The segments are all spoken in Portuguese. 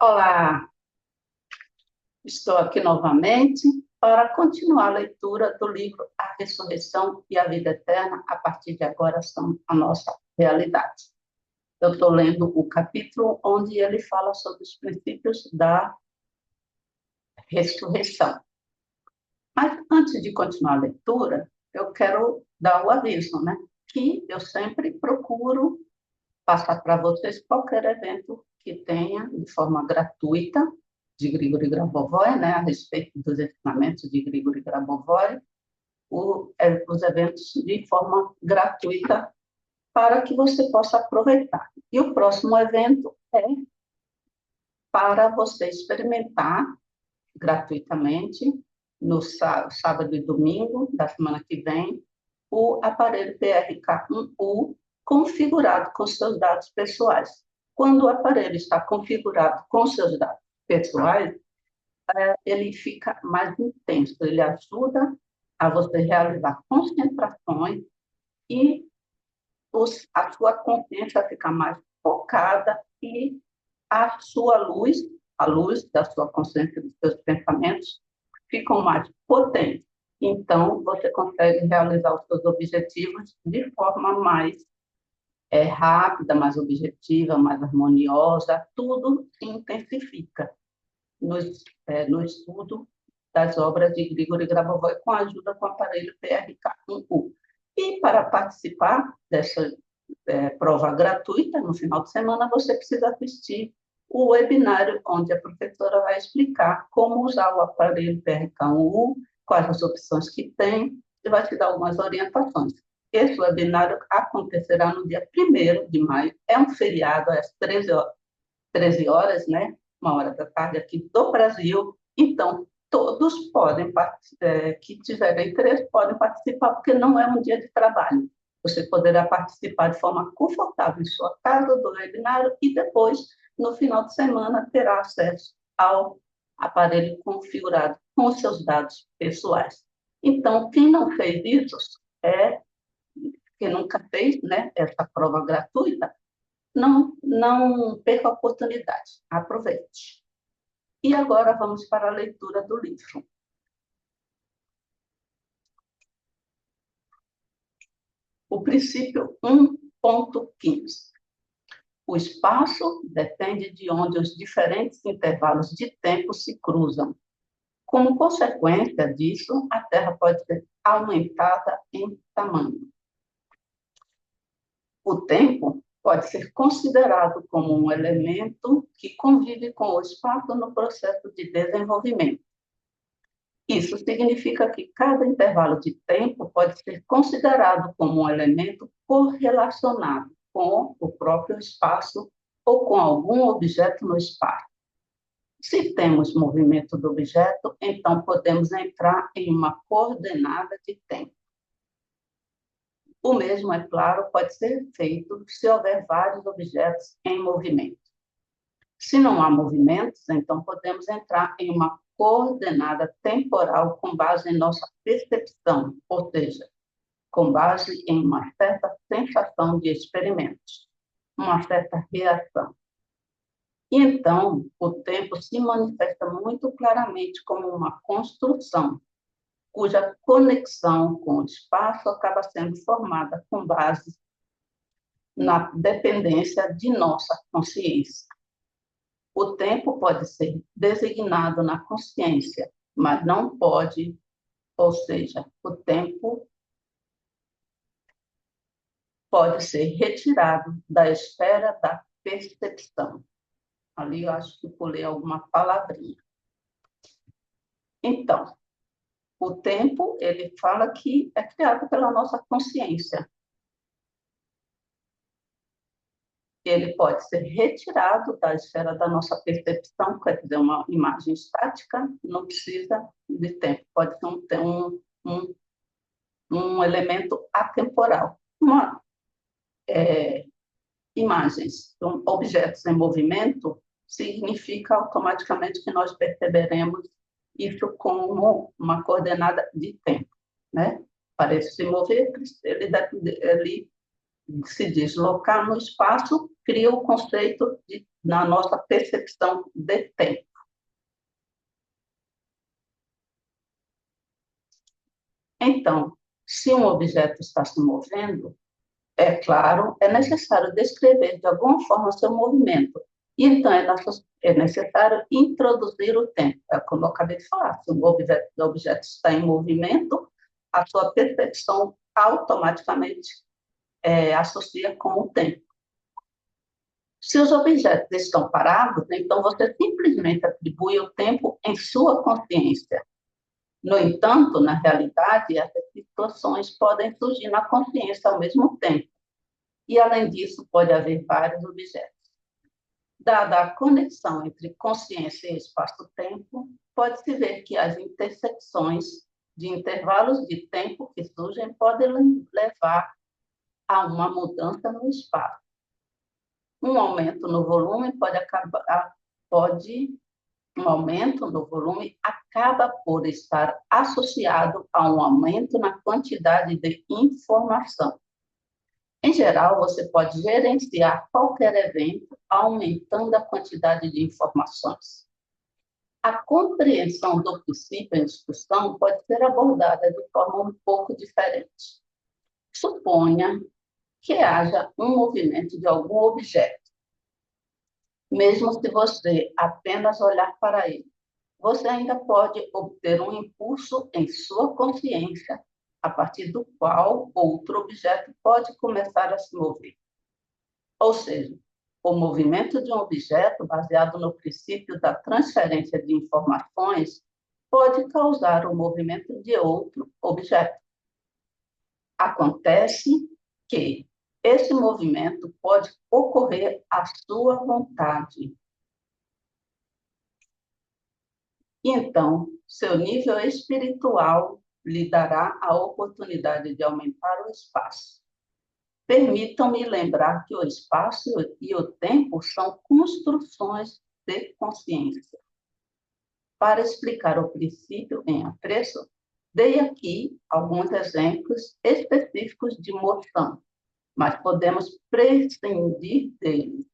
Olá, estou aqui novamente para continuar a leitura do livro A Ressurreição e a Vida Eterna. A partir de agora são a nossa realidade. Eu estou lendo o capítulo onde ele fala sobre os princípios da ressurreição. Mas antes de continuar a leitura, eu quero dar o aviso, né? Que eu sempre procuro passar para vocês qualquer evento que tenha de forma gratuita de Grigori Grabovoi, né, a respeito dos ensinamentos de Grigori Grabovoi, os eventos de forma gratuita para que você possa aproveitar. E o próximo evento é para você experimentar gratuitamente no sábado e domingo da semana que vem o aparelho PRK1U configurado com seus dados pessoais. Quando o aparelho está configurado com seus dados pessoais, ele fica mais intenso, ele ajuda a você realizar concentrações e a sua consciência fica mais focada e a sua luz, a luz da sua consciência, dos seus pensamentos, ficam mais potentes. Então, você consegue realizar os seus objetivos de forma mais rápida, mais objetiva, mais harmoniosa, tudo se intensifica no estudo das obras de Grigori Grabovoi com a ajuda do aparelho PRK1U. E para participar dessa prova gratuita, no final de semana, você precisa assistir o webinário onde a professora vai explicar como usar o aparelho PRK1U, quais as opções que tem, e vai te dar algumas orientações. Esse webinário acontecerá no dia 1º de maio, é um feriado, às 13 horas, né? 1 hora da tarde aqui do Brasil, então todos podem, que tiverem interesse, podem participar, porque não é um dia de trabalho. Você poderá participar de forma confortável em sua casa do webinário e depois, no final de semana, terá acesso ao aparelho configurado com os seus dados pessoais. Então, quem não fez isso, quem nunca fez, né, essa prova gratuita, não perca a oportunidade, aproveite. E agora vamos para a leitura do livro. O princípio 1.15. O espaço depende de onde os diferentes intervalos de tempo se cruzam. Como consequência disso, a Terra pode ser aumentada em tamanho. O tempo pode ser considerado como um elemento que convive com o espaço no processo de desenvolvimento. Isso significa que cada intervalo de tempo pode ser considerado como um elemento correlacionado com o próprio espaço ou com algum objeto no espaço. Se temos movimento do objeto, então podemos entrar em uma coordenada de tempo. O mesmo, é claro, pode ser feito se houver vários objetos em movimento. Se não há movimentos, então podemos entrar em uma coordenada temporal com base em nossa percepção, ou seja, com base em uma certa sensação de experimentos, uma certa reação. E então, o tempo se manifesta muito claramente como uma construção, cuja conexão com o espaço acaba sendo formada com base na dependência de nossa consciência. O tempo pode ser designado na consciência, mas não pode, ou seja, o tempo pode ser retirado da esfera da percepção. Ali eu acho que pulei alguma palavrinha. Então, o tempo, ele fala que é criado pela nossa consciência. Ele pode ser retirado da esfera da nossa percepção, quer dizer, uma imagem estática não precisa de tempo, pode ser um elemento atemporal. Imagens, então, objetos em movimento, significa automaticamente que nós perceberemos isso como uma coordenada de tempo, né? Para ele se mover, ele se deslocar no espaço, cria o conceito na nossa percepção de tempo. Então, se um objeto está se movendo, é claro, é necessário descrever de alguma forma seu movimento. E então é necessário introduzir o tempo. É como eu acabei de falar, se o objeto está em movimento, a sua percepção automaticamente associa com o tempo. Se os objetos estão parados, então você simplesmente atribui o tempo em sua consciência. No entanto, na realidade, essas situações podem surgir na consciência ao mesmo tempo. E, além disso, pode haver vários objetos. Dada a conexão entre consciência e espaço-tempo, pode-se ver que as intersecções de intervalos de tempo que surgem podem levar a uma mudança no espaço. Um aumento no volume um aumento no volume acaba por estar associado a um aumento na quantidade de informação. Em geral, você pode gerenciar qualquer evento aumentando a quantidade de informações. A compreensão do princípio em discussão pode ser abordada de forma um pouco diferente. Suponha que haja um movimento de algum objeto. Mesmo se você apenas olhar para ele, você ainda pode obter um impulso em sua consciência, a partir do qual outro objeto pode começar a se mover. Ou seja, o movimento de um objeto, baseado no princípio da transferência de informações, pode causar o movimento de outro objeto. Acontece que esse movimento pode ocorrer à sua vontade. Então, seu nível espiritual lhe dará a oportunidade de aumentar o espaço. Permitam-me lembrar que o espaço e o tempo são construções de consciência. Para explicar o princípio em apreço, dei aqui alguns exemplos específicos de moção, mas podemos prescindir deles.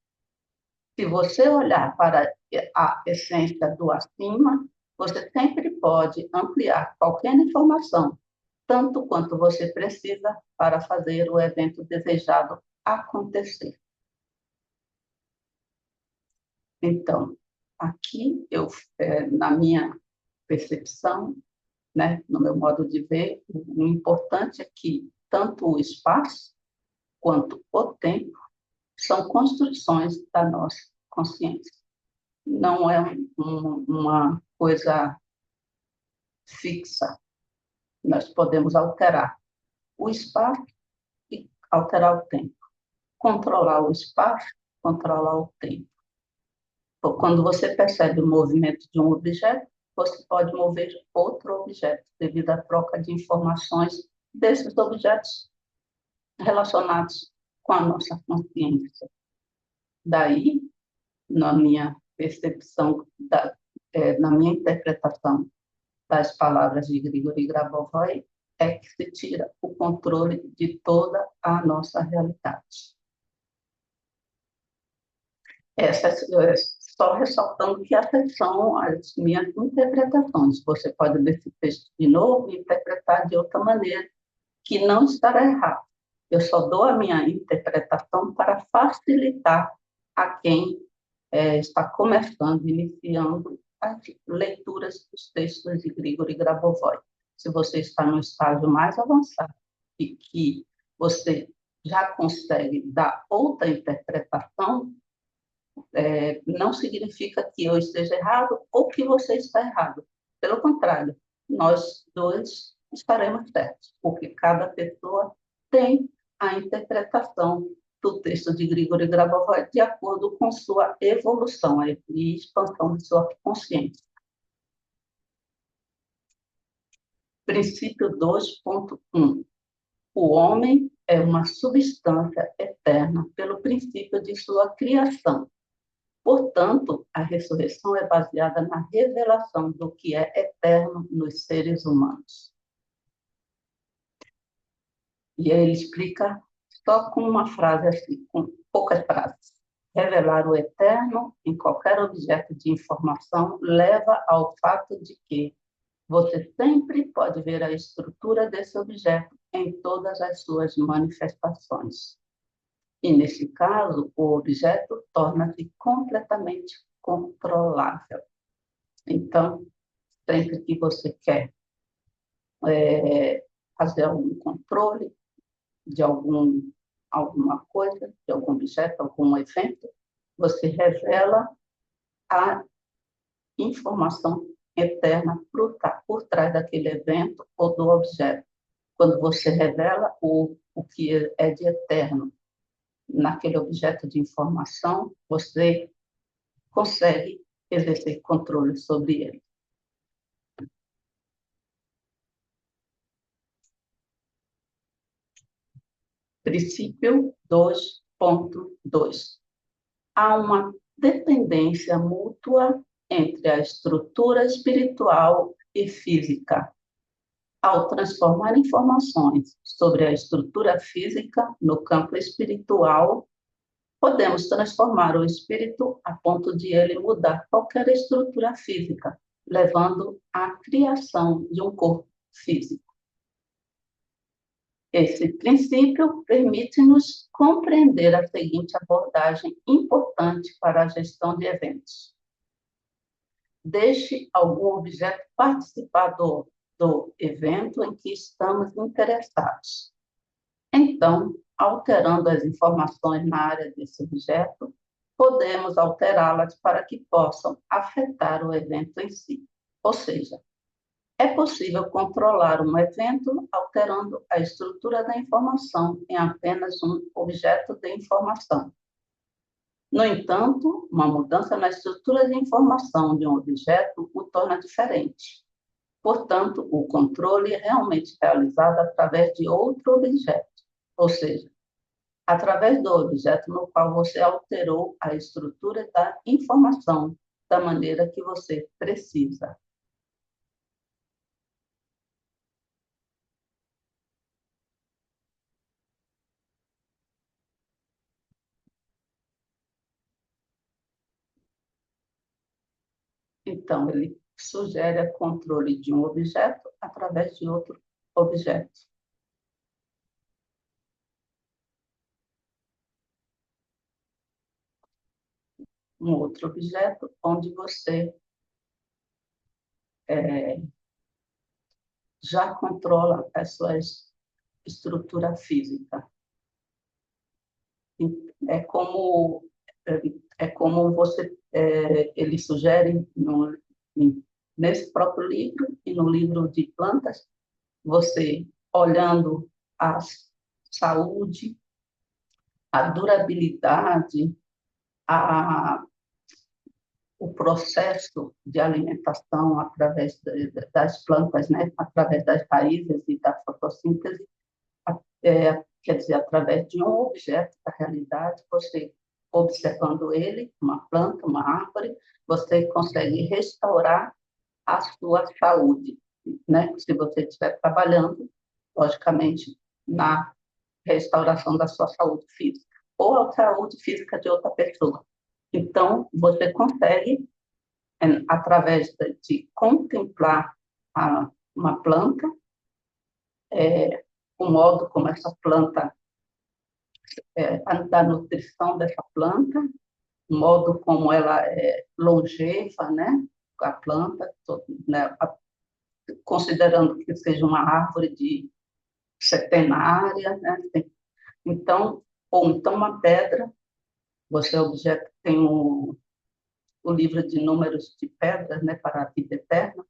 Se você olhar para a essência do acima, você sempre pode ampliar qualquer informação, tanto quanto você precisa para fazer o evento desejado acontecer. Então, aqui, na minha percepção, né, no meu modo de ver, o importante é que tanto o espaço quanto o tempo são construções da nossa consciência. Não é uma coisa fixa. Nós podemos alterar o espaço e alterar o tempo. Controlar o espaço, controlar o tempo. Quando você percebe o movimento de um objeto, você pode mover outro objeto devido à troca de informações desses objetos relacionados com a nossa consciência. Daí, na minha percepção, na minha interpretação das palavras de Grigori Grabovoi, é que se tira o controle de toda a nossa realidade. Só ressaltando que essas são as minhas interpretações. Você pode ler esse texto de novo e interpretar de outra maneira, que não estará errado. Eu só dou a minha interpretação para facilitar a quem está começando, iniciando as leituras dos textos de Grigori Grabovoi. Se você está no estágio mais avançado e que você já consegue dar outra interpretação, não significa que eu esteja errado ou que você está errado. Pelo contrário, nós dois estaremos certos, porque cada pessoa tem a interpretação do texto de Grigori Grabovoi de acordo com sua evolução e expansão de sua consciência. Princípio 2.1. O homem é uma substância eterna pelo princípio de sua criação. Portanto, a ressurreição é baseada na revelação do que é eterno nos seres humanos. E aí ele explica só com uma frase assim, com poucas frases. Revelar o eterno em qualquer objeto de informação leva ao fato de que você sempre pode ver a estrutura desse objeto em todas as suas manifestações. E, nesse caso, o objeto torna-se completamente controlável. Então, sempre que você quer fazer algum controle de alguma coisa, de algum objeto, algum evento, você revela a informação eterna por trás daquele evento ou do objeto. Quando você revela o que é de eterno naquele objeto de informação, você consegue exercer controle sobre ele. Princípio 2.2. Há uma dependência mútua entre a estrutura espiritual e física. Ao transformar informações sobre a estrutura física no campo espiritual, podemos transformar o espírito a ponto de ele mudar qualquer estrutura física, levando à criação de um corpo físico. Esse princípio permite-nos compreender a seguinte abordagem importante para a gestão de eventos. Deixe algum objeto participar do evento em que estamos interessados. Então, alterando as informações na área desse objeto, podemos alterá-las para que possam afetar o evento em si. Ou seja, é possível controlar um evento alterando a estrutura da informação em apenas um objeto de informação. No entanto, uma mudança na estrutura de informação de um objeto o torna diferente. Portanto, o controle é realmente realizado através de outro objeto, ou seja, através do objeto no qual você alterou a estrutura da informação da maneira que você precisa. Então, ele sugere o controle de um objeto através de outro objeto. Um outro objeto onde você já controla a sua estrutura física. É como, é como ele sugere nesse próprio livro e no livro de plantas, você olhando a saúde, a durabilidade, a, o processo de alimentação através das plantas, né? Através das raízes e da fotossíntese, quer dizer, através de um objeto da realidade, você observando ele, uma planta, uma árvore, você consegue restaurar a sua saúde, né? Se você estiver trabalhando, logicamente, na restauração da sua saúde física, ou a saúde física de outra pessoa. Então, você consegue, através de contemplar uma planta, o modo como essa planta, da nutrição dessa planta, o modo como ela é longeva, né? A planta, né? Considerando que seja uma árvore de centenária, né? Então, ou então uma pedra, você objeto tem o livro de números de pedras, né, para a vida eterna.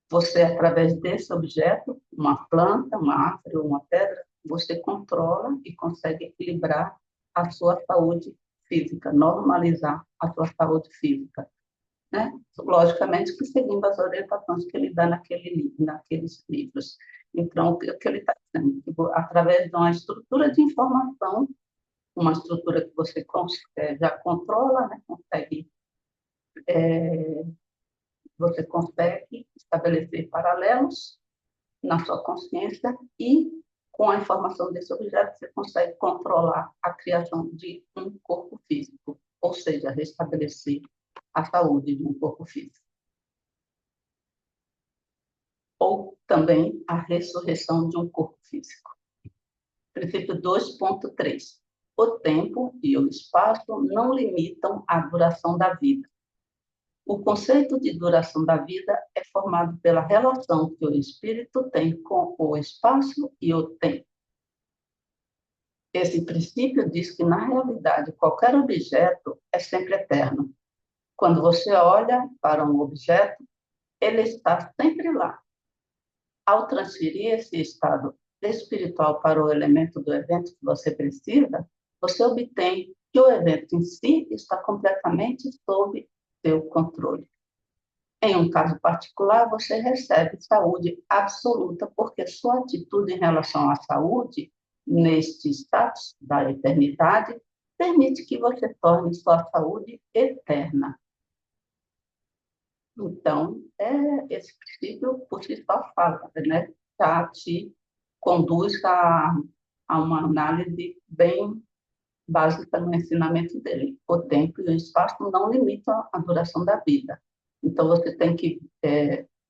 Você, através desse objeto, uma planta, uma árvore ou uma pedra, você controla e consegue equilibrar a sua saúde física, normalizar a sua saúde física, né? Logicamente que seguindo as orientações que ele dá naqueles livros. Então, o que ele está dizendo? Através de uma estrutura de informação, uma estrutura que você já controla, né? Você consegue estabelecer paralelos na sua consciência e com a informação desse objeto, você consegue controlar a criação de um corpo físico, ou seja, restabelecer a saúde de um corpo físico. Ou também a ressurreição de um corpo físico. Princípio 2.3. O tempo e o espaço não limitam a duração da vida. O conceito de duração da vida é formado pela relação que o espírito tem com o espaço e o tempo. Esse princípio diz que, na realidade, qualquer objeto é sempre eterno. Quando você olha para um objeto, ele está sempre lá. Ao transferir esse estado espiritual para o elemento do evento que você precisa, você obtém que o evento em si está completamente sob seu controle. Em um caso particular, você recebe saúde absoluta, porque sua atitude em relação à saúde, neste status da eternidade, permite que você torne sua saúde eterna. Então, esse princípio, por si só, fala, né? Já te conduz a uma análise bem básica no ensinamento dele. O tempo e o espaço não limitam a duração da vida. Então, você tem que,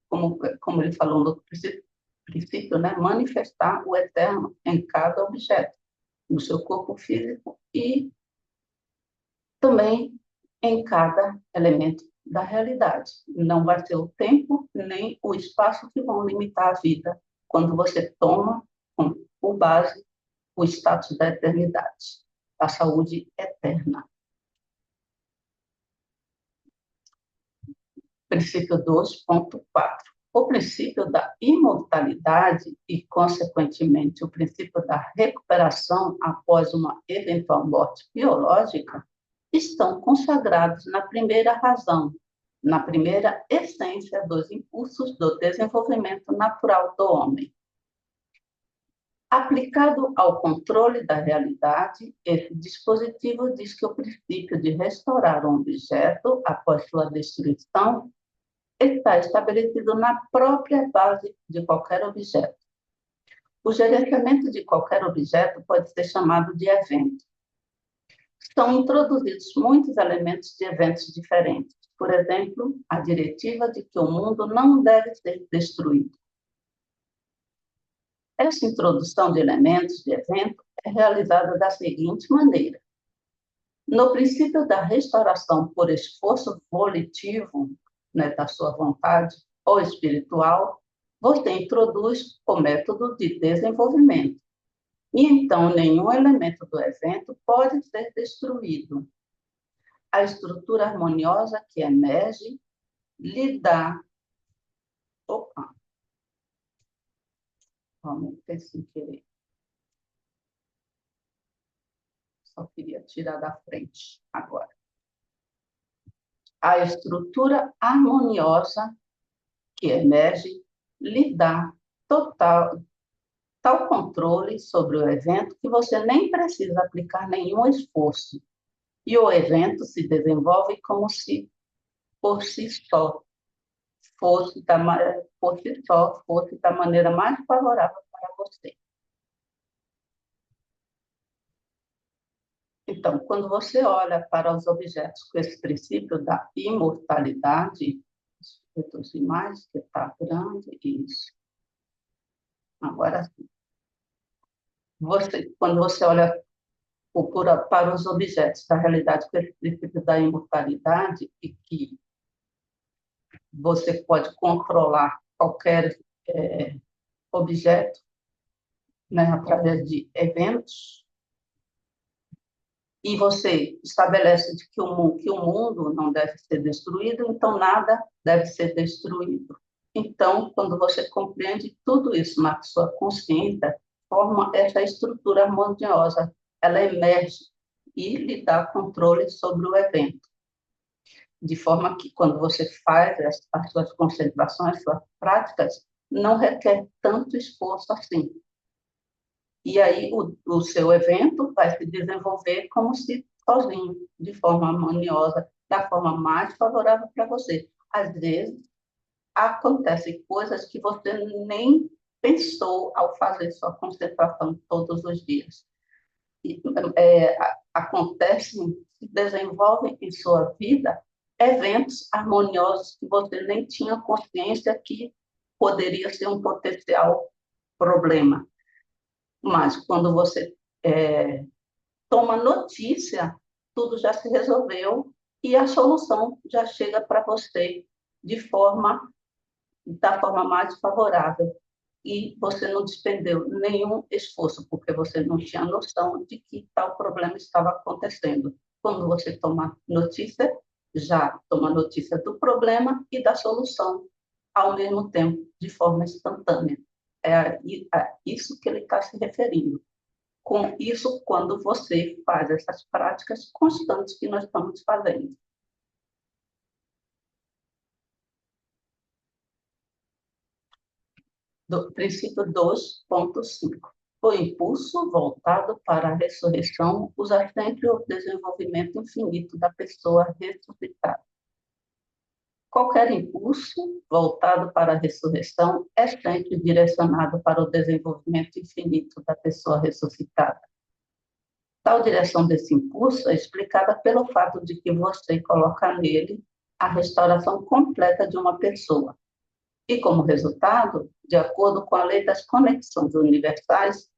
como ele falou no princípio, né, manifestar o eterno em cada objeto, no seu corpo físico e também em cada elemento da realidade. Não vai ser o tempo nem o espaço que vão limitar a vida quando você toma como base o status da eternidade, a saúde eterna. Princípio 2.4. O princípio da imortalidade e, consequentemente, o princípio da recuperação após uma eventual morte biológica estão consagrados na primeira razão, na primeira essência dos impulsos do desenvolvimento natural do homem. Aplicado ao controle da realidade, esse dispositivo diz que o princípio de restaurar um objeto após sua destruição está estabelecido na própria base de qualquer objeto. O gerenciamento de qualquer objeto pode ser chamado de evento. São introduzidos muitos elementos de eventos diferentes. Por exemplo, a diretiva de que o mundo não deve ser destruído. Essa introdução de elementos de evento é realizada da seguinte maneira. No princípio da restauração por esforço volitivo, né, da sua vontade ou espiritual, você introduz o método de desenvolvimento. E então nenhum elemento do evento pode ser destruído. A estrutura harmoniosa que emerge lhe dá... Opa! Vamos ter sem querer. Só queria tirar da frente agora. A estrutura harmoniosa que emerge lhe dá tal controle sobre o evento que você nem precisa aplicar nenhum esforço. E o evento se desenvolve como se por si só fosse da maneira mais favorável para você. Então, quando você olha para os objetos com esse princípio da imortalidade, reduzir mais, que está grande, isso. Agora sim. Quando você olha para os objetos da realidade com esse princípio da imortalidade e que você pode controlar qualquer objeto, né, através de eventos, e você estabelece que o mundo não deve ser destruído, então nada deve ser destruído. Então, quando você compreende tudo isso na sua consciência, forma essa estrutura harmoniosa, ela emerge e lhe dá controle sobre o evento. De forma que, quando você faz as suas concentrações, suas práticas, não requer tanto esforço assim. E aí o seu evento vai se desenvolver como se sozinho, de forma harmoniosa, da forma mais favorável para você. Às vezes, acontecem coisas que você nem pensou ao fazer sua concentração todos os dias. E, acontecem, se desenvolvem em sua vida eventos harmoniosos que você nem tinha consciência que poderia ser um potencial problema. Mas quando você toma notícia, tudo já se resolveu e a solução já chega para você de da forma mais favorável. E você não despendeu nenhum esforço, porque você não tinha noção de que tal problema estava acontecendo. Quando você toma notícia, já toma notícia do problema e da solução ao mesmo tempo, de forma instantânea. É a isso que ele está se referindo. Com isso, quando você faz essas práticas constantes que nós estamos fazendo. Do princípio 2.5. O impulso voltado para a ressurreição usa sempre o desenvolvimento infinito da pessoa ressuscitada. Qualquer impulso voltado para a ressurreição é sempre direcionado para o desenvolvimento infinito da pessoa ressuscitada. Tal direção desse impulso é explicada pelo fato de que você coloca nele a restauração completa de uma pessoa. E, como resultado, de acordo com a lei das conexões universais,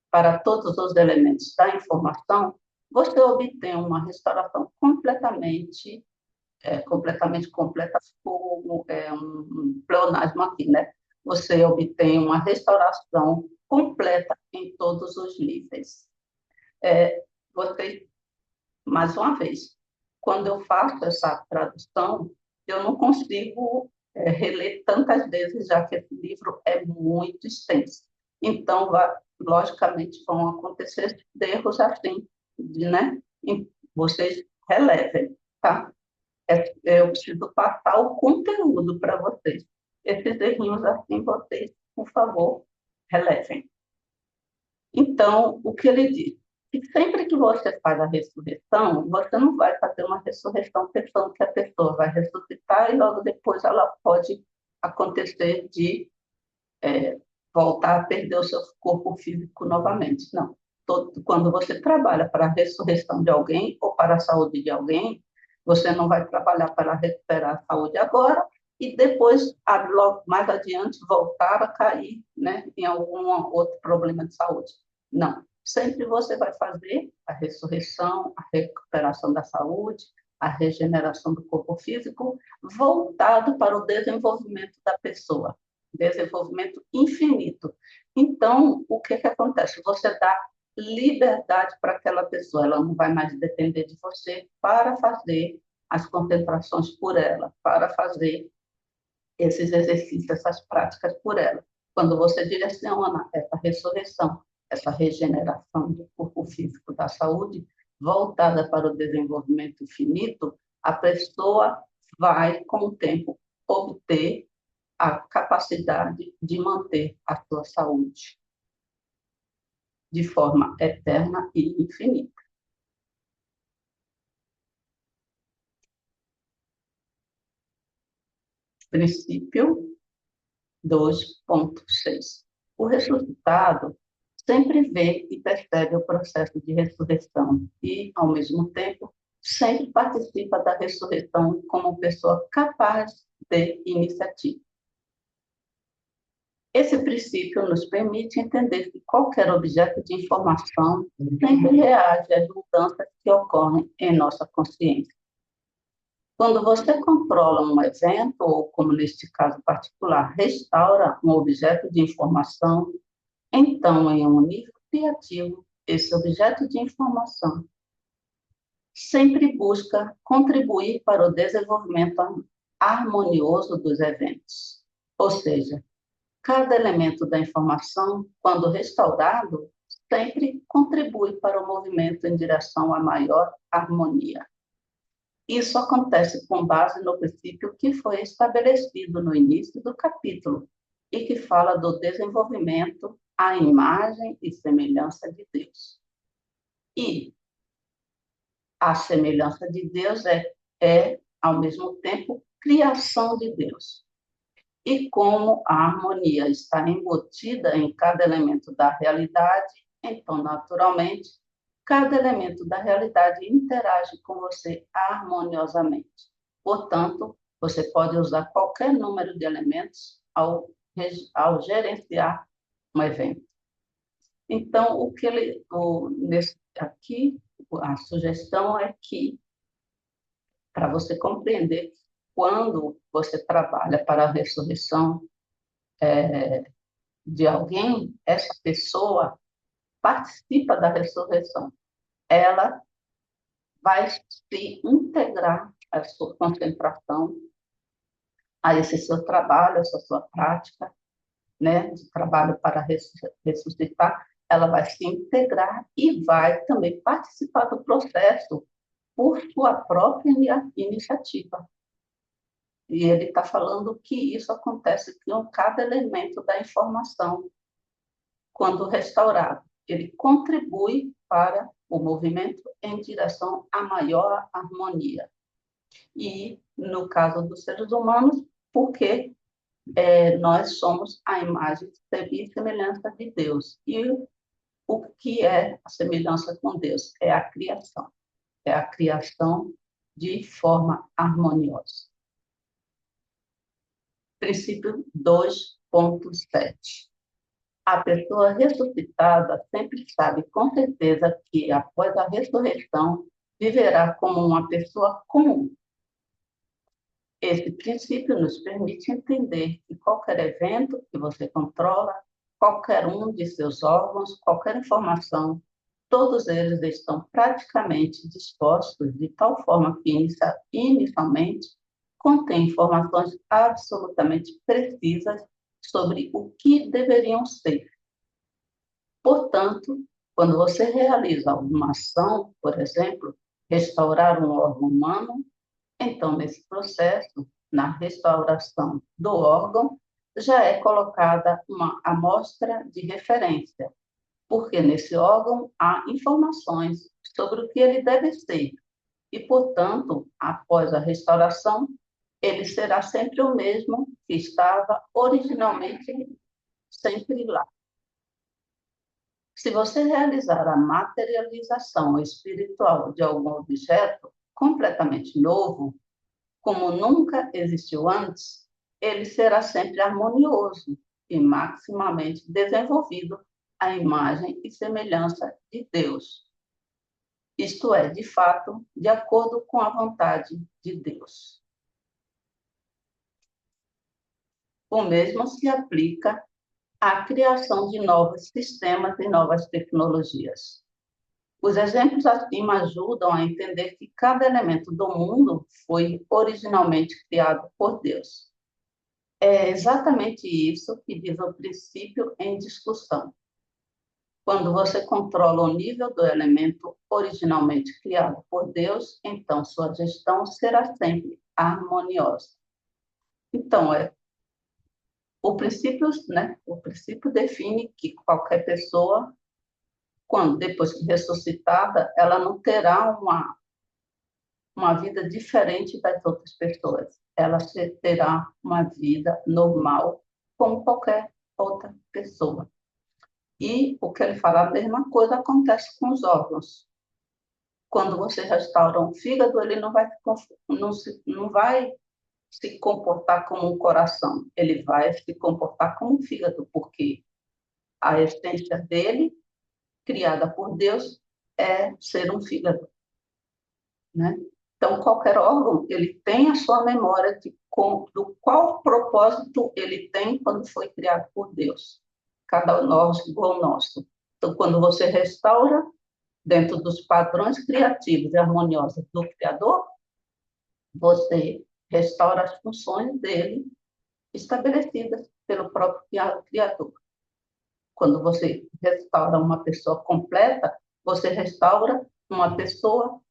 para todos os elementos da informação, você obtém uma restauração completamente completa, como um pleonasmo aqui, né? Você obtém uma restauração completa em todos os níveis. Você, mais uma vez, quando eu faço essa tradução, eu não consigo reler tantas vezes, já que esse livro é muito extenso. Então, logicamente, vão acontecer erros assim, né? E vocês relevem, tá? Eu preciso passar o conteúdo para vocês. Esses errinhos assim, vocês, por favor, relevem. Então, o que ele diz? Que sempre que você faz a ressurreição, você não vai fazer uma ressurreição pensando que a pessoa vai ressuscitar e logo depois ela pode acontecer de voltar a perder o seu corpo físico novamente. Não. Quando você trabalha para a ressurreição de alguém ou para a saúde de alguém, você não vai trabalhar para recuperar a saúde agora e depois, logo mais adiante, voltar a cair, né, em algum outro problema de saúde. Não. Sempre você vai fazer a ressurreição, a recuperação da saúde, a regeneração do corpo físico, voltado para o desenvolvimento da pessoa, desenvolvimento infinito. Então, o que acontece? Você dá liberdade para aquela pessoa, ela não vai mais depender de você para fazer as concentrações por ela, para fazer esses exercícios, essas práticas por ela. Quando você direciona essa ressurreição, essa regeneração do corpo físico da saúde, voltada para o desenvolvimento infinito, a pessoa vai, com o tempo, obter a capacidade de manter a sua saúde de forma eterna e infinita. Princípio 2.6. O ressuscitado sempre vê e percebe o processo de ressurreição e, ao mesmo tempo, sempre participa da ressurreição como pessoa capaz de iniciativa. Esse princípio nos permite entender que qualquer objeto de informação sempre reage às mudanças que ocorrem em nossa consciência. Quando você controla um evento, ou como neste caso particular, restaura um objeto de informação, então, em um nível criativo, esse objeto de informação sempre busca contribuir para o desenvolvimento harmonioso dos eventos. Ou seja, cada elemento da informação, quando restaurado, sempre contribui para o movimento em direção à maior harmonia. Isso acontece com base no princípio que foi estabelecido no início do capítulo e que fala do desenvolvimento à imagem e semelhança de Deus. E a semelhança de Deus é ao mesmo tempo, criação de Deus. E como a harmonia está embutida em cada elemento da realidade, então, naturalmente, cada elemento da realidade interage com você harmoniosamente. Portanto, você pode usar qualquer número de elementos ao gerenciar um evento. Então, aqui, a sugestão é que, para você compreender, quando você trabalha para a ressurreição de alguém, essa pessoa participa da ressurreição. Ela vai se integrar à sua concentração, a esse seu trabalho, essa sua prática, né, de trabalho para ressuscitar, ela vai se integrar e vai também participar do processo por sua própria iniciativa. E ele está falando que isso acontece com cada elemento da informação, quando restaurado. Ele contribui para o movimento em direção à maior harmonia. E, no caso dos seres humanos, porque nós somos a imagem e semelhança de Deus. E o que é a semelhança com Deus? É a criação. É a criação de forma harmoniosa. Princípio 2.7. A pessoa ressuscitada sempre sabe com certeza que, após a ressurreição, viverá como uma pessoa comum. Esse princípio nos permite entender que qualquer evento que você controla, qualquer um de seus órgãos, qualquer informação, todos eles estão praticamente dispostos de tal forma que, inicialmente, contém informações absolutamente precisas sobre o que deveriam ser. Portanto, quando você realiza alguma ação, por exemplo, restaurar um órgão humano, então, nesse processo, na restauração do órgão, já é colocada uma amostra de referência, porque nesse órgão há informações sobre o que ele deve ser. E, portanto, após a restauração, ele será sempre o mesmo que estava originalmente sempre lá. Se você realizar a materialização espiritual de algum objeto completamente novo, como nunca existiu antes, ele será sempre harmonioso e maximamente desenvolvido à imagem e semelhança de Deus. Isto é, de fato, de acordo com a vontade de Deus. O mesmo se aplica à criação de novos sistemas e novas tecnologias. Os exemplos acima ajudam a entender que cada elemento do mundo foi originalmente criado por Deus. É exatamente isso que diz o princípio em discussão. Quando você controla o nível do elemento originalmente criado por Deus, então sua gestão será sempre harmoniosa. Então, o princípio define que qualquer pessoa, depois que ressuscitada, ela não terá uma vida diferente das outras pessoas. Ela terá uma vida normal, como qualquer outra pessoa. E o que ele fala, a mesma coisa acontece com os órgãos. Quando você restaura um fígado, ele não vai se comportar como um coração, ele vai se comportar como um fígado, porque a essência dele, criada por Deus, é ser um fígado, né? Então, qualquer órgão, ele tem a sua memória do qual propósito ele tem quando foi criado por Deus. Cada órgão nosso. Então, quando você restaura, dentro dos padrões criativos e harmoniosos do Criador, você restaura as funções dele estabelecidas pelo próprio Criador. Quando você restaura uma pessoa completa, você restaura uma pessoa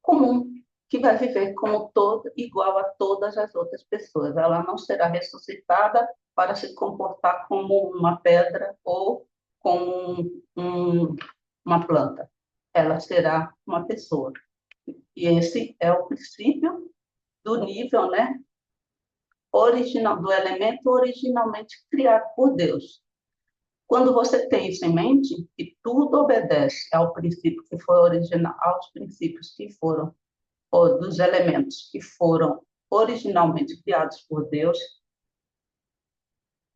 comum, que vai viver como igual a todas as outras pessoas. Ela não será ressuscitada para se comportar como uma pedra ou como uma planta. Ela será uma pessoa. E esse é o princípio do nível, né, do elemento originalmente criado por Deus. Quando você tem isso em mente, que tudo obedece ao princípio que foi original, aos princípios que foram, ou dos elementos que foram originalmente criados por Deus,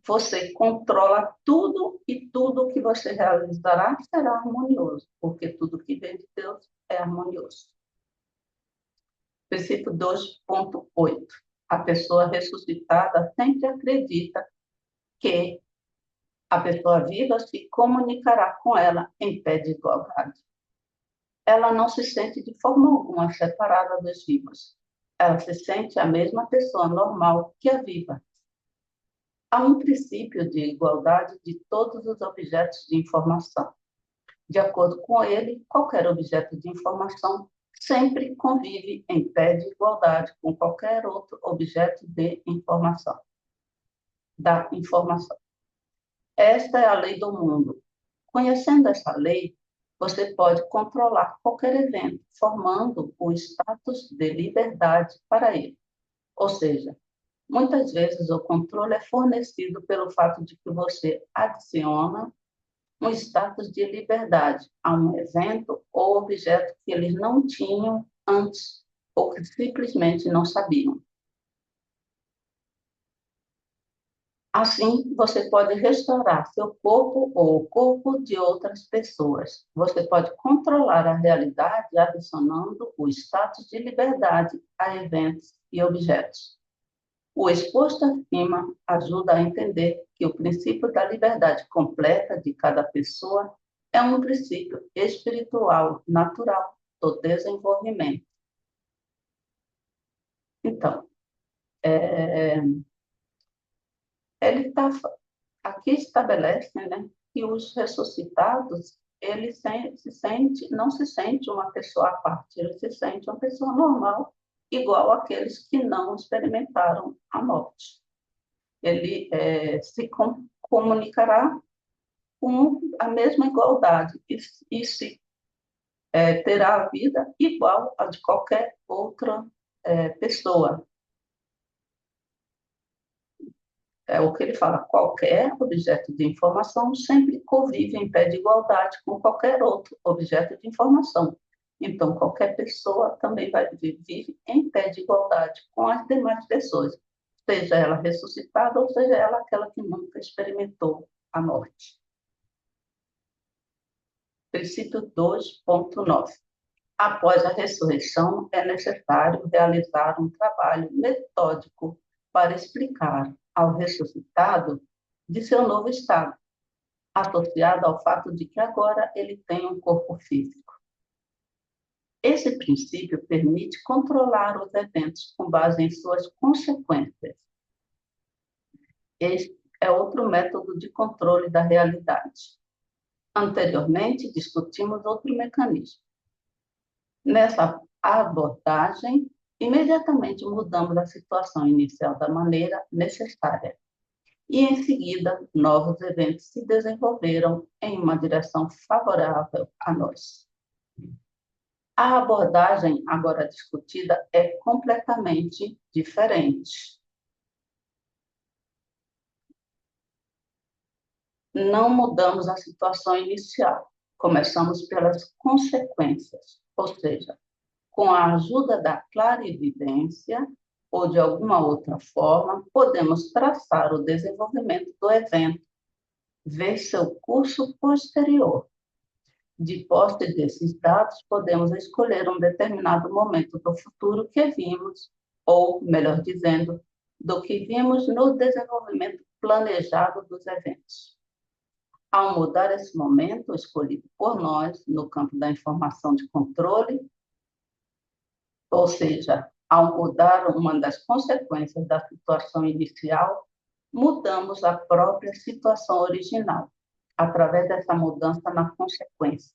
você controla tudo e tudo que você realizará será harmonioso, porque tudo que vem de Deus é harmonioso. Princípio 2.8. A pessoa ressuscitada sempre acredita que a pessoa viva se comunicará com ela em pé de igualdade. Ela não se sente de forma alguma separada dos vivos. Ela se sente a mesma pessoa normal que a viva. Há um princípio de igualdade de todos os objetos de informação. De acordo com ele, qualquer objeto de informação sempre convive em pé de igualdade com qualquer outro objeto de informação. Da informação. Esta é a lei do mundo. Conhecendo essa lei, você pode controlar qualquer evento, formando o status de liberdade para ele. Ou seja, muitas vezes o controle é fornecido pelo fato de que você adiciona um status de liberdade a um evento ou objeto que eles não tinham antes ou que simplesmente não sabiam. Assim, você pode restaurar seu corpo ou o corpo de outras pessoas. Você pode controlar a realidade adicionando o status de liberdade a eventos e objetos. O exposto acima ajuda a entender que o princípio da liberdade completa de cada pessoa é um princípio espiritual natural do desenvolvimento. Então, ele aqui estabelece, né, que os ressuscitados eles não se sente uma pessoa à parte, ele se sente uma pessoa normal, igual àqueles que não experimentaram a morte. Ele se comunicará com a mesma igualdade e se terá a vida igual a de qualquer outra pessoa. É o que ele fala, qualquer objeto de informação sempre convive em pé de igualdade com qualquer outro objeto de informação. Então, qualquer pessoa também vive em pé de igualdade com as demais pessoas, seja ela ressuscitada ou seja ela aquela que nunca experimentou a morte. Princípio 2.9. Após a ressurreição, é necessário realizar um trabalho metódico para explicar ao ressuscitado de seu novo estado, associado ao fato de que agora ele tem um corpo físico. Esse princípio permite controlar os eventos com base em suas consequências. Este é outro método de controle da realidade. Anteriormente, discutimos outro mecanismo. Nessa abordagem, imediatamente mudamos a situação inicial da maneira necessária. E, em seguida, novos eventos se desenvolveram em uma direção favorável a nós. A abordagem agora discutida é completamente diferente. Não mudamos a situação inicial, começamos pelas consequências, ou seja, com a ajuda da clarividência ou de alguma outra forma, podemos traçar o desenvolvimento do evento, ver seu curso posterior. De posse desses dados, podemos escolher um determinado momento do futuro que vimos, ou, melhor dizendo, do que vimos no desenvolvimento planejado dos eventos. Ao mudar esse momento escolhido por nós no campo da informação de controle, ou seja, ao mudar uma das consequências da situação inicial, mudamos a própria situação original, através dessa mudança na consequência.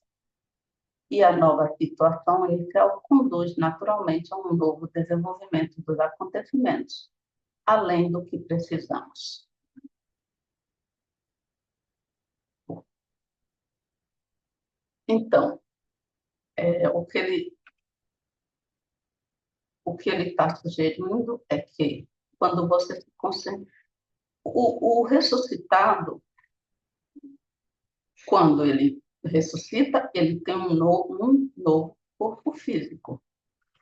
E a nova situação inicial conduz naturalmente a um novo desenvolvimento dos acontecimentos, além do que precisamos. Então, o que ele está sugerindo é que quando você se concentra. O ressuscitado, quando ele ressuscita, ele tem um novo corpo físico.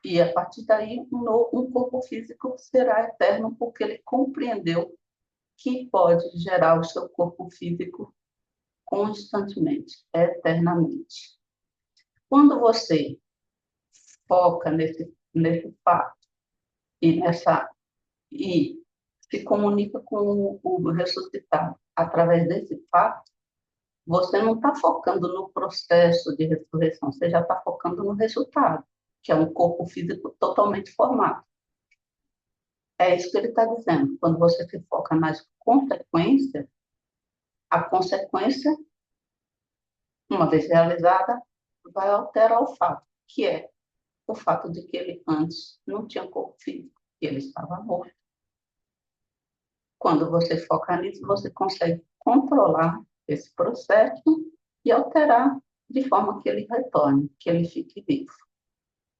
E a partir daí, um corpo físico será eterno, porque ele compreendeu que pode gerar o seu corpo físico constantemente, eternamente. Quando você foca nesse fato e se comunica com o ressuscitado através desse fato, você não está focando no processo de ressurreição, você já está focando no resultado, que é um corpo físico totalmente formado. É isso que ele está dizendo. Quando você se foca nas consequências, a consequência, uma vez realizada, vai alterar o fato, que é o fato de que ele antes não tinha corpo físico, que ele estava morto. Quando você foca nisso, você consegue controlar esse processo e alterar de forma que ele retorne, que ele fique vivo.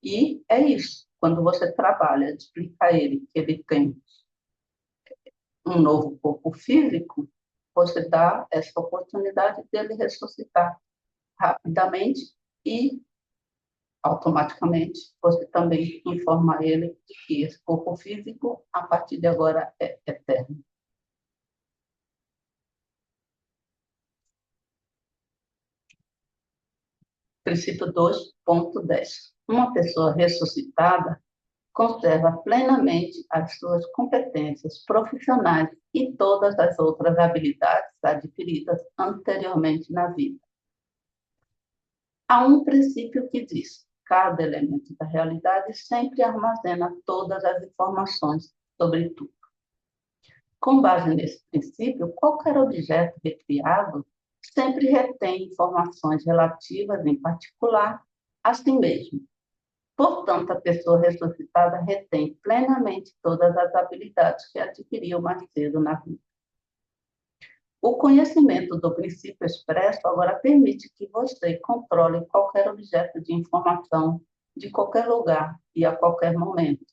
E é isso. Quando você trabalha, explica a ele que ele tem um novo corpo físico, você dá essa oportunidade dele ressuscitar rapidamente e automaticamente você também informa ele de que esse corpo físico, a partir de agora, é eterno. Princípio 2.10. Uma pessoa ressuscitada conserva plenamente as suas competências profissionais e todas as outras habilidades adquiridas anteriormente na vida. Há um princípio que diz: cada elemento da realidade sempre armazena todas as informações sobre tudo. Com base nesse princípio, qualquer objeto recriado sempre retém informações relativas, em particular, a si mesmo. Portanto, a pessoa ressuscitada retém plenamente todas as habilidades que adquiriu mais cedo na vida. O conhecimento do princípio expresso agora permite que você controle qualquer objeto de informação de qualquer lugar e a qualquer momento.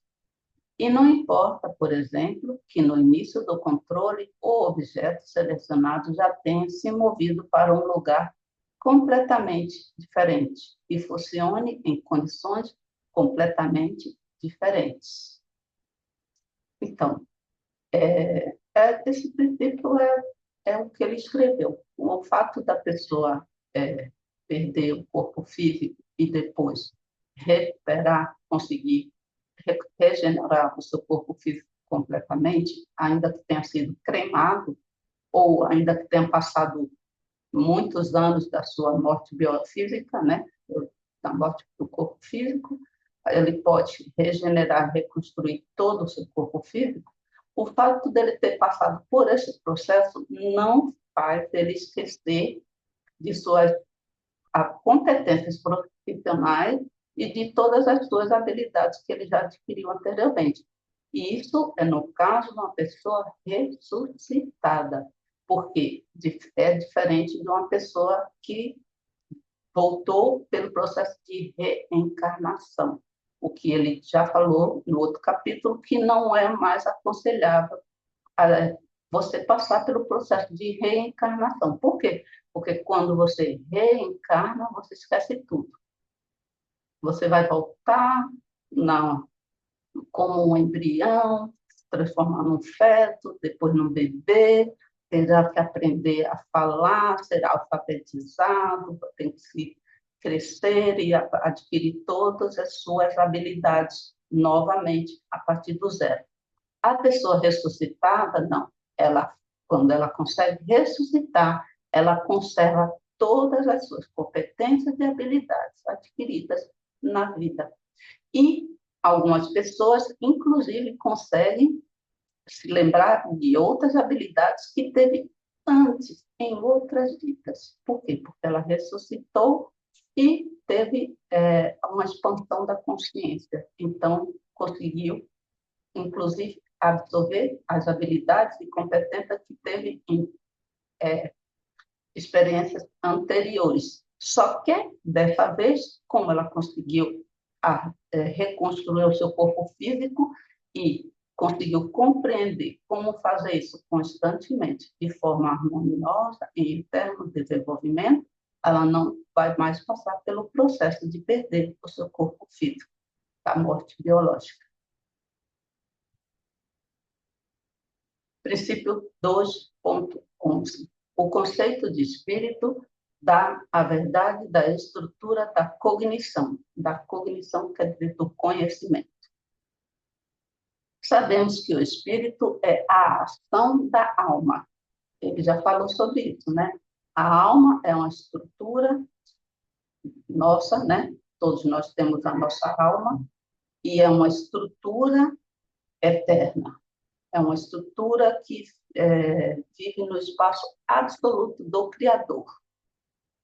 E não importa, por exemplo, que no início do controle o objeto selecionado já tenha se movido para um lugar completamente diferente e funcione em condições completamente diferentes. Então, esse princípio é o que ele escreveu. O fato da pessoa perder o corpo físico e depois recuperar, conseguir regenerar o seu corpo físico completamente, ainda que tenha sido cremado, ou ainda que tenha passado muitos anos da sua morte biofísica, né, da morte do corpo físico, ele pode regenerar, reconstruir todo o seu corpo físico. O fato dele ter passado por esse processo não faz ele esquecer de suas competências profissionais e de todas as suas habilidades que ele já adquiriu anteriormente. E isso é no caso de uma pessoa ressuscitada, porque é diferente de uma pessoa que voltou pelo processo de reencarnação, o que ele já falou no outro capítulo, que não é mais aconselhável você passar pelo processo de reencarnação. Por quê? Porque quando você reencarna, você esquece tudo. Você vai voltar como um embrião, se transformar num feto, depois num bebê, terá que aprender a falar, ser alfabetizado, tem que se crescer e adquirir todas as suas habilidades novamente a partir do zero. A pessoa ressuscitada, não. Quando ela consegue ressuscitar, ela conserva todas as suas competências e habilidades adquiridas na vida. E algumas pessoas, inclusive, conseguem se lembrar de outras habilidades que teve antes, em outras vidas. Por quê? Porque ela ressuscitou e teve uma expansão da consciência. Então, conseguiu, inclusive, absorver as habilidades e competências que teve em experiências anteriores. Só que, dessa vez, como ela conseguiu reconstruir o seu corpo físico e conseguiu compreender como fazer isso constantemente, de forma harmoniosa e em termos de desenvolvimento, ela não vai mais passar pelo processo de perder o seu corpo físico, da morte biológica. Princípio 2.11. O conceito de espírito dá a verdade da estrutura da cognição quer dizer do conhecimento. Sabemos que o espírito é a ação da alma. Ele já falou sobre isso, né? A alma é uma estrutura nossa, né? Todos nós temos a nossa alma, e é uma estrutura eterna. É uma estrutura que vive no espaço absoluto do Criador.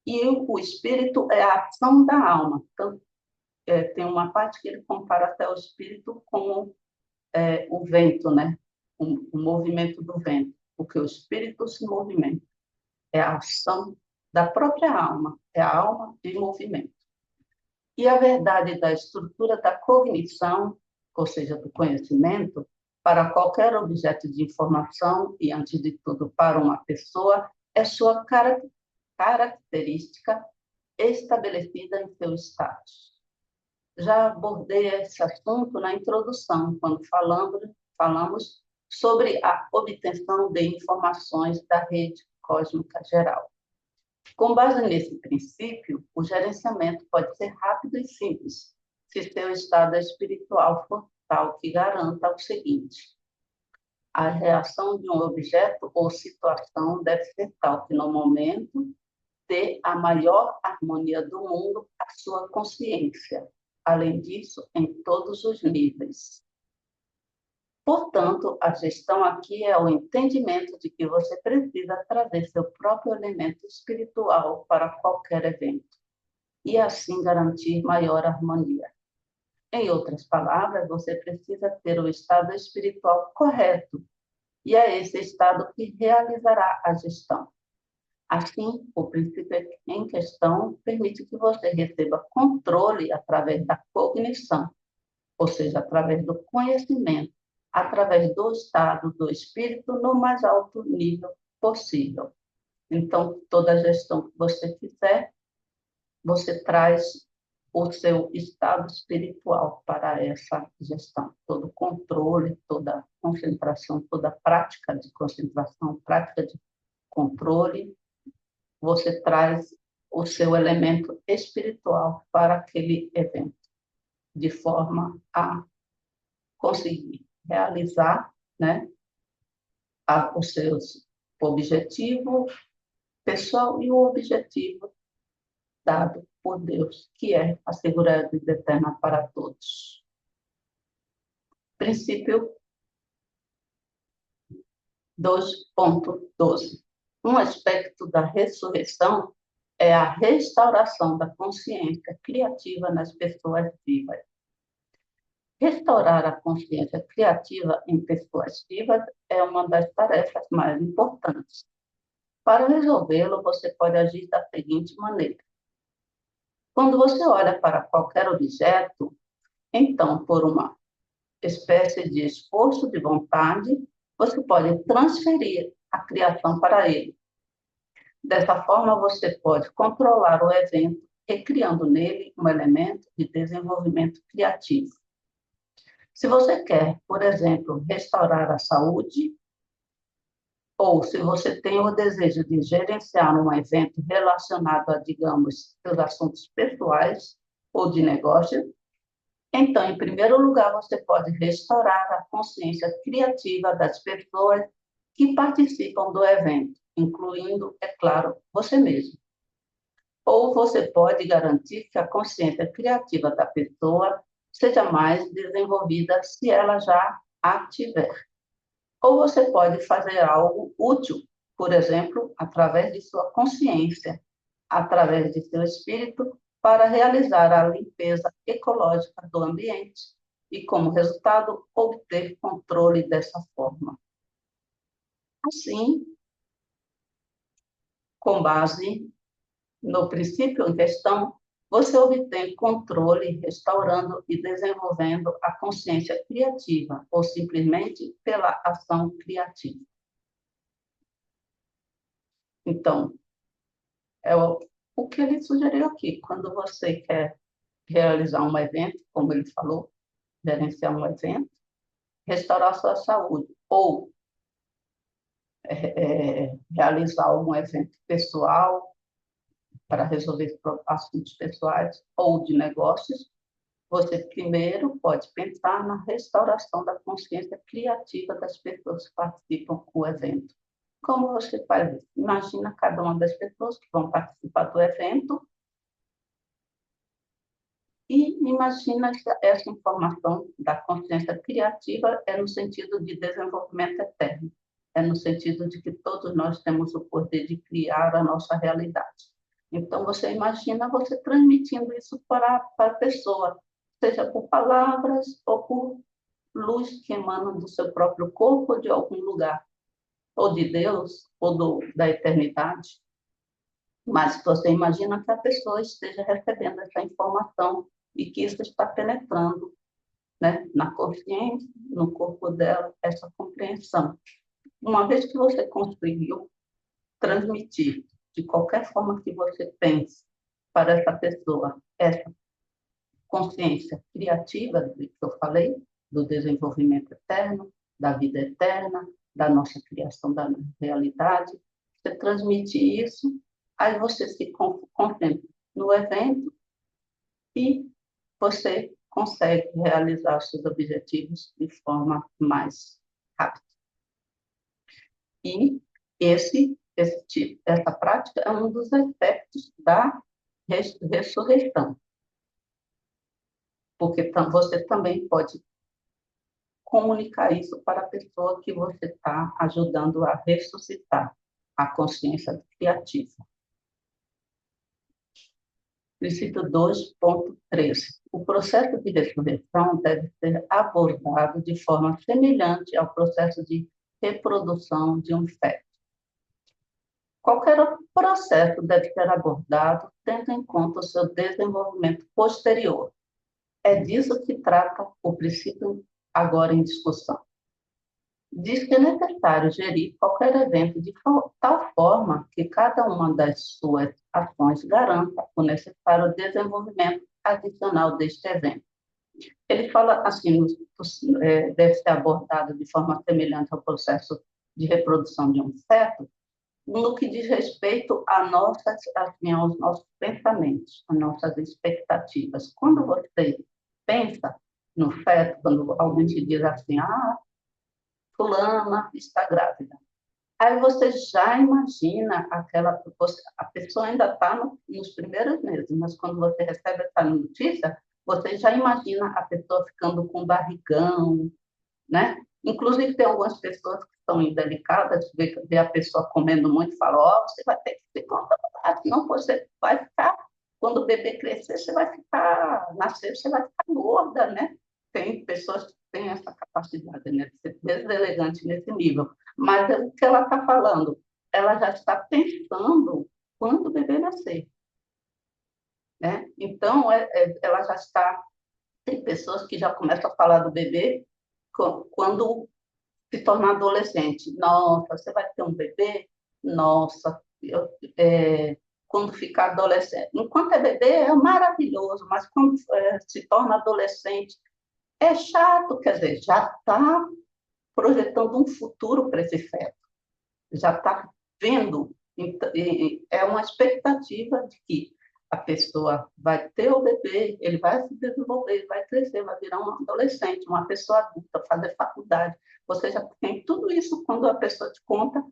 E o espírito é a ação da alma. Então, tem uma parte que ele compara até o espírito como o vento, né? O movimento do vento, porque o espírito se movimenta. É a ação da própria alma, é a alma em movimento. E a verdade da estrutura da cognição, ou seja, do conhecimento, para qualquer objeto de informação e, antes de tudo, para uma pessoa, é sua característica estabelecida em seu status. Já abordei esse assunto na introdução, quando falamos sobre a obtenção de informações da rede cósmica geral. Com base nesse princípio, o gerenciamento pode ser rápido e simples, se seu estado espiritual for tal que garanta o seguinte: a reação de um objeto ou situação deve ser tal que, no momento, dê a maior harmonia do mundo à sua consciência. Além disso, em todos os níveis. Portanto, a gestão aqui é o entendimento de que você precisa trazer seu próprio elemento espiritual para qualquer evento e assim garantir maior harmonia. Em outras palavras, você precisa ter o estado espiritual correto e é esse estado que realizará a gestão. Assim, o princípio em questão permite que você receba controle através da cognição, ou seja, através do conhecimento, através do estado do espírito no mais alto nível possível. Então, toda gestão que você fizer, você traz o seu estado espiritual para essa gestão. Todo controle, toda concentração, toda prática de concentração, prática de controle, você traz o seu elemento espiritual para aquele evento, de forma a conseguir realizar, né, o seu objetivo pessoal e o objetivo dado por Deus, que é assegurar a vida eterna para todos. Princípio 2.12. Um aspecto da ressurreição é a restauração da consciência criativa nas pessoas vivas. Restaurar a consciência criativa em pessoas vivas é uma das tarefas mais importantes. Para resolvê-lo, você pode agir da seguinte maneira. Quando você olha para qualquer objeto, então, por uma espécie de esforço de vontade, você pode transferir a criação para ele. Dessa forma, você pode controlar o evento, recriando nele um elemento de desenvolvimento criativo. Se você quer, por exemplo, restaurar a saúde, ou se você tem o desejo de gerenciar um evento relacionado a, digamos, seus assuntos pessoais ou de negócio, então, em primeiro lugar, você pode restaurar a consciência criativa das pessoas que participam do evento, incluindo, é claro, você mesmo. Ou você pode garantir que a consciência criativa da pessoa seja mais desenvolvida se ela já a tiver. Ou você pode fazer algo útil, por exemplo, através de sua consciência, através de seu espírito, para realizar a limpeza ecológica do ambiente e, como resultado, obter controle dessa forma. Assim, com base no princípio em questão, você obtém controle restaurando e desenvolvendo a consciência criativa, ou simplesmente pela ação criativa. Então, é o que ele sugeriu aqui. Quando você quer realizar um evento, como ele falou, gerenciar um evento, restaurar a sua saúde, ou realizar algum evento pessoal para resolver assuntos pessoais ou de negócios, você primeiro pode pensar na restauração da consciência criativa das pessoas que participam do evento. Como você faz isso? Imagina cada uma das pessoas que vão participar do evento e imagina essa informação da consciência criativa é no sentido de desenvolvimento eterno, é no sentido de que todos nós temos o poder de criar a nossa realidade. Então, você imagina você transmitindo isso para a pessoa, seja por palavras ou por luz que emana do seu próprio corpo ou de algum lugar, ou de Deus, ou da eternidade. Mas você imagina que a pessoa esteja recebendo essa informação e que isso está penetrando, né, na consciência, no corpo dela, essa compreensão. Uma vez que você conseguiu transmitir, de qualquer forma que você pense, para essa pessoa, essa consciência criativa que eu falei, do desenvolvimento eterno, da vida eterna, da nossa criação da realidade, você transmite isso, aí você se concentra no evento e você consegue realizar os seus objetivos de forma mais rápida. E essa prática é um dos aspectos da ressurreição, porque você também pode comunicar isso para a pessoa que você está ajudando a ressuscitar a consciência criativa. Princípio 2.13. O processo de ressurreição deve ser abordado de forma semelhante ao processo de reprodução de um feto. Qualquer processo deve ser abordado tendo em conta o seu desenvolvimento posterior. É disso que trata o princípio agora em discussão. Diz que é necessário gerir qualquer evento de tal forma que cada uma das suas ações garanta o necessário desenvolvimento adicional deste evento. Ele fala assim, deve ser abordado de forma semelhante ao processo de reprodução de um feto, no que diz respeito aos nossos pensamentos, às nossas expectativas. Quando você pensa no feto, quando alguém te diz assim, fulana está grávida. Aí você já imagina a pessoa ainda está nos primeiros meses, mas quando você recebe essa notícia, você já imagina a pessoa ficando com barrigão, né? Inclusive, tem algumas pessoas que estão indelicadas, vê a pessoa comendo muito e fala, você vai ter que se controlar, senão você vai ficar, quando o bebê crescer, nascer, você vai ficar gorda, né? Tem pessoas que têm essa capacidade, né, de ser deselegante nesse nível. Mas o que ela está falando? Ela já está pensando quando o bebê nascer, né? Então, ela já está... Tem pessoas que já começam a falar do bebê quando se tornar adolescente. Nossa, você vai ter um bebê? Nossa, quando ficar adolescente. Enquanto é bebê, é maravilhoso, mas quando se torna adolescente, é chato, quer dizer, já está projetando um futuro para esse feto, já está vendo, é uma expectativa de que a pessoa vai ter o bebê, ele vai se desenvolver, vai crescer, vai virar um adolescente, uma pessoa adulta, fazer faculdade. Você já tem tudo isso quando a pessoa te conta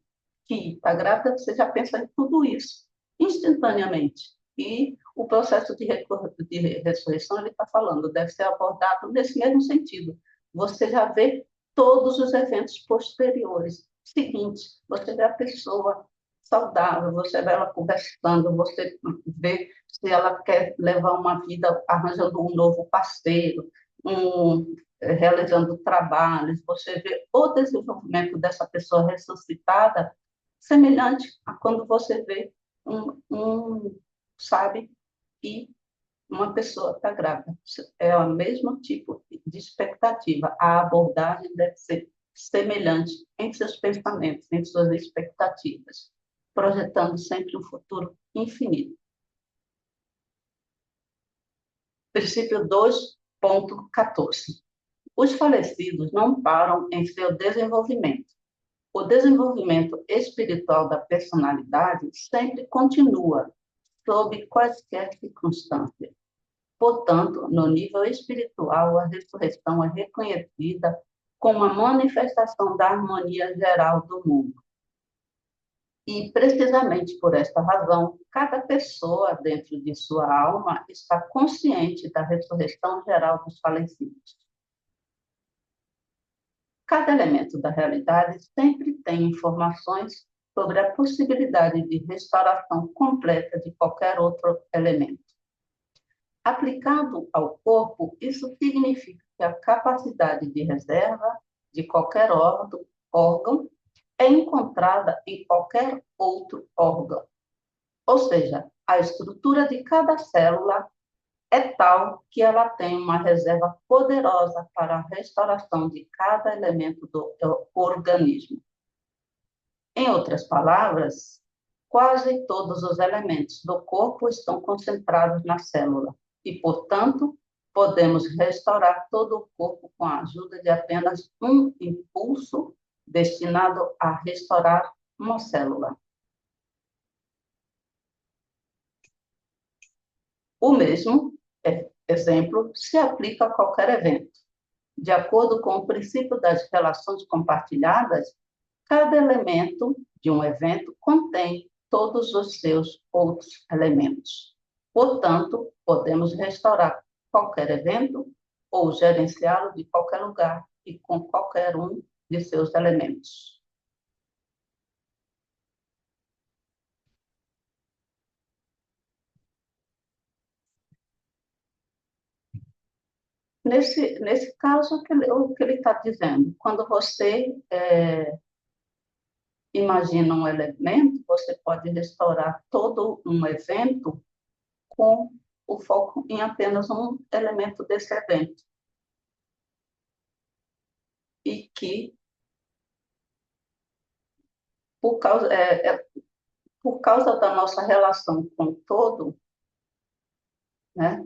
que está grávida, você já pensa em tudo isso instantaneamente. E o processo de ressurreição, ele está falando, deve ser abordado nesse mesmo sentido. Você já vê todos os eventos posteriores. Seguinte, você vê a pessoa saudável, você vê ela conversando, você vê se ela quer levar uma vida arranjando um novo parceiro, realizando trabalhos, você vê o desenvolvimento dessa pessoa ressuscitada semelhante a quando você vê sabe, e uma pessoa está grávida. É o mesmo tipo de expectativa. A abordagem deve ser semelhante em seus pensamentos, em suas expectativas, projetando sempre um futuro infinito. Princípio 2.14. Os falecidos não param em seu desenvolvimento. O desenvolvimento espiritual da personalidade sempre continua, sob quaisquer circunstâncias. Portanto, no nível espiritual, a ressurreição é reconhecida como a manifestação da harmonia geral do mundo. E, precisamente por esta razão, cada pessoa dentro de sua alma está consciente da ressurreição geral dos falecidos. Cada elemento da realidade sempre tem informações sobre a possibilidade de restauração completa de qualquer outro elemento. Aplicado ao corpo, isso significa que a capacidade de reserva de qualquer órgão é encontrada em qualquer outro órgão. Ou seja, a estrutura de cada célula é tal que ela tem uma reserva poderosa para a restauração de cada elemento do organismo. Em outras palavras, quase todos os elementos do corpo estão concentrados na célula e, portanto, podemos restaurar todo o corpo com a ajuda de apenas um impulso destinado a restaurar uma célula. O mesmo exemplo se aplica a qualquer evento. De acordo com o princípio das relações compartilhadas, cada elemento de um evento contém todos os seus outros elementos. Portanto, podemos restaurar qualquer evento ou gerenciá-lo de qualquer lugar e com qualquer um de seus elementos. Nesse caso, o que ele está dizendo, quando você imagina um elemento, você pode restaurar todo um evento com o foco em apenas um elemento desse evento. E que, por causa da nossa relação com o todo, né?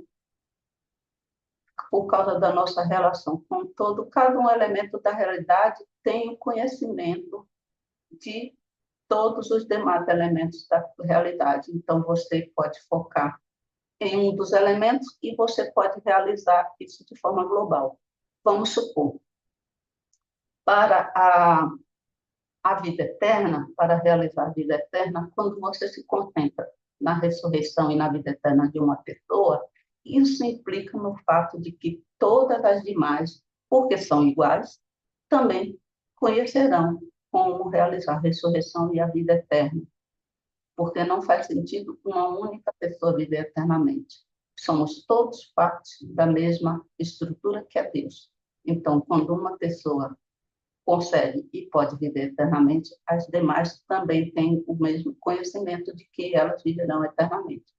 Por causa da nossa relação com o todo, cada um elemento da realidade tem o conhecimento de todos os demais elementos da realidade. Então, você pode focar em um dos elementos e você pode realizar isso de forma global. Vamos supor, para a vida eterna, para realizar a vida eterna, quando você se concentra na ressurreição e na vida eterna de uma pessoa, isso implica no fato de que todas as demais, porque são iguais, também conhecerão como realizar a ressurreição e a vida eterna. Porque não faz sentido uma única pessoa viver eternamente. Somos todos parte da mesma estrutura que é Deus. Então, quando uma pessoa consegue e pode viver eternamente, as demais também têm o mesmo conhecimento de que elas viverão eternamente.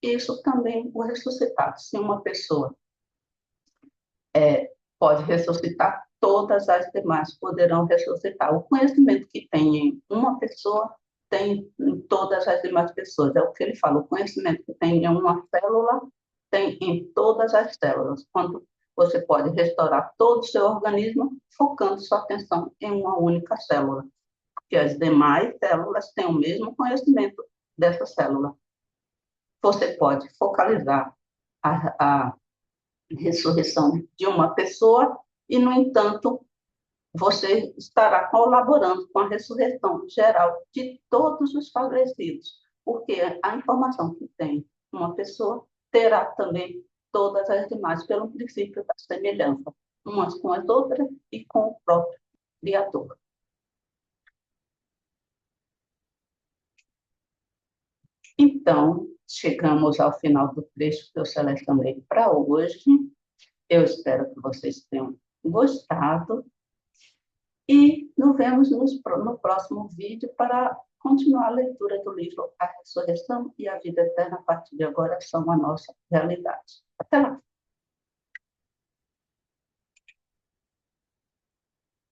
Isso também o ressuscitado. Se uma pessoa pode ressuscitar, todas as demais poderão ressuscitar. O conhecimento que tem em uma pessoa tem em todas as demais pessoas. É o que ele fala, o conhecimento que tem em uma célula tem em todas as células. Quando você pode restaurar todo o seu organismo, focando sua atenção em uma única célula. Porque as demais células têm o mesmo conhecimento dessa célula. Você pode focalizar a ressurreição de uma pessoa e, no entanto, você estará colaborando com a ressurreição geral de todos os falecidos, porque a informação que tem uma pessoa terá também todas as demais pelo princípio da semelhança, umas com as outras e com o próprio Criador. Então, chegamos ao final do trecho que eu selecionei para hoje. Eu espero que vocês tenham gostado e nos vemos no próximo vídeo para continuar a leitura do livro A Ressurreição e a Vida Eterna a partir de agora são a nossa realidade. Até lá!